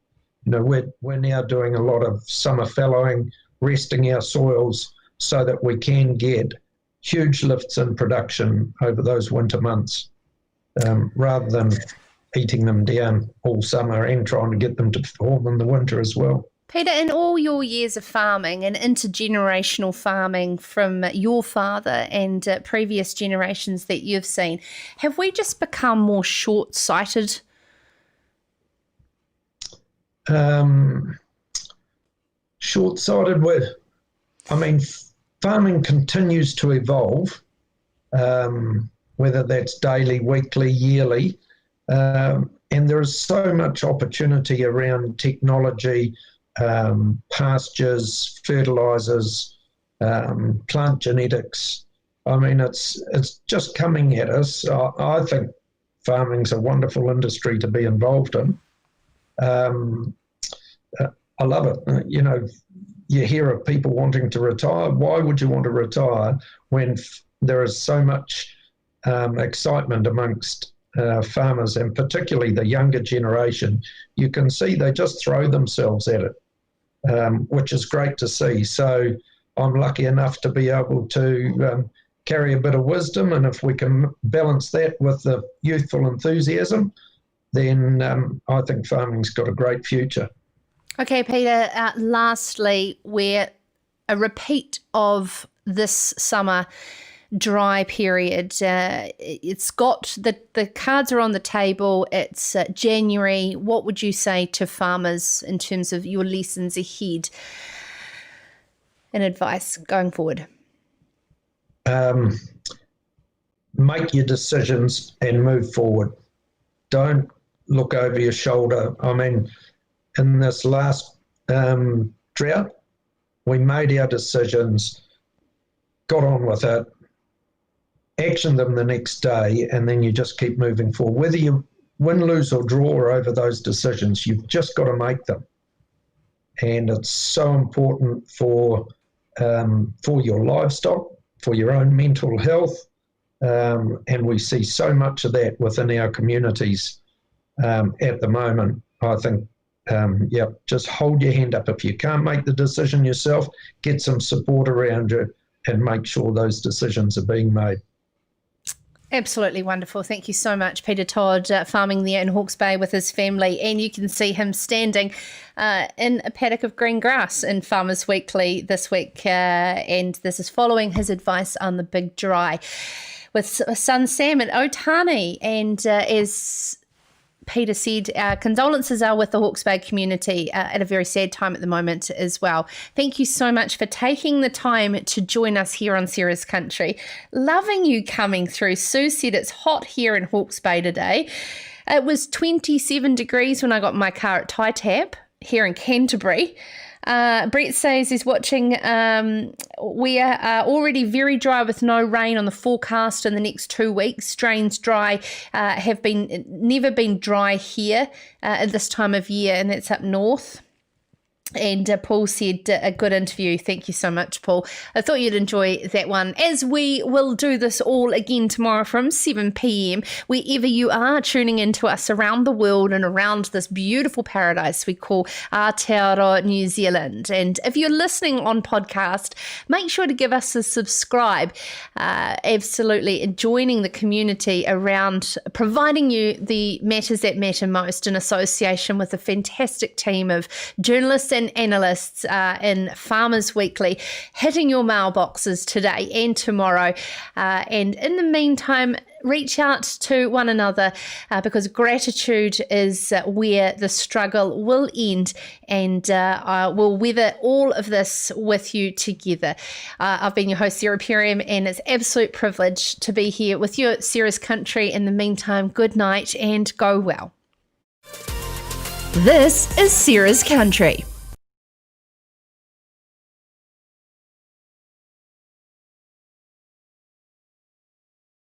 We're now doing a lot of summer fallowing, resting our soils so that we can get huge lifts in production over those winter months, rather than eating them down all summer and trying to get them to perform in the winter as well. Peter, in all your years of farming and intergenerational farming from your father and previous generations that you've seen, have we just become more short-sighted? Short-sighted with, farming continues to evolve, whether that's daily, weekly, yearly, and there is so much opportunity around technology, pastures, fertilizers, plant genetics. It's just coming at us. I think farming's a wonderful industry to be involved in. I love it. You hear of people wanting to retire. Why would you want to retire when there is so much excitement amongst farmers, and particularly the younger generation? You can see they just throw themselves at it. which is great to see. So I'm lucky enough to be able to carry a bit of wisdom, and if we can balance that with the youthful enthusiasm, then I think farming's got a great future. Okay, Peter, lastly, we're a repeat of this summer dry period. It's got the cards are on the table. It's January. What would you say to farmers in terms of your lessons ahead and advice going forward? Make your decisions and move forward. Don't look over your shoulder. I mean, in this last drought, we made our decisions, got on with it, actioned them the next day, and then you just keep moving forward. Whether you win, lose, or draw over those decisions, you've just got to make them. And it's so important for your livestock, for your own mental health, and we see so much of that within our communities at the moment. I think, just hold your hand up. If you can't make the decision yourself, get some support around you and make sure those decisions are being made. Absolutely wonderful. Thank you so much, Peter Tod, farming there in Hawke's Bay with his family. And you can see him standing in a paddock of green grass in Farmers Weekly this week. And this is following his advice on the big dry with son Sam at Otani. And as Peter said, our condolences are with the Hawke's Bay community at a very sad time at the moment as well. Thank you so much for taking the time to join us here on Sarah's Country. Loving you coming through. Sue said it's hot here in Hawke's Bay today. It was 27 degrees when I got my car at Tie Tap here in Canterbury. Brett says he's watching. We are already very dry with no rain on the forecast in the next 2 weeks. Drains dry have never been dry here at this time of year, and that's up north. And Paul said, a good interview. Thank you so much, Paul. I thought you'd enjoy that one, as we will do this all again tomorrow from 7 p.m, wherever you are tuning into us around the world and around this beautiful paradise we call Aotearoa, New Zealand. And if you're listening on podcast, make sure to give us a subscribe. Absolutely, and joining the community around providing you the matters that matter most in association with a fantastic team of journalists and analysts in Farmers Weekly, hitting your mailboxes today and tomorrow. And in the meantime, reach out to one another because gratitude is where the struggle will end, and we'll weather all of this with you together. I've been your host, Sarah Perriam, and it's an absolute privilege to be here with you at Sarah's Country. In the meantime, good night and go well. This is Sarah's Country.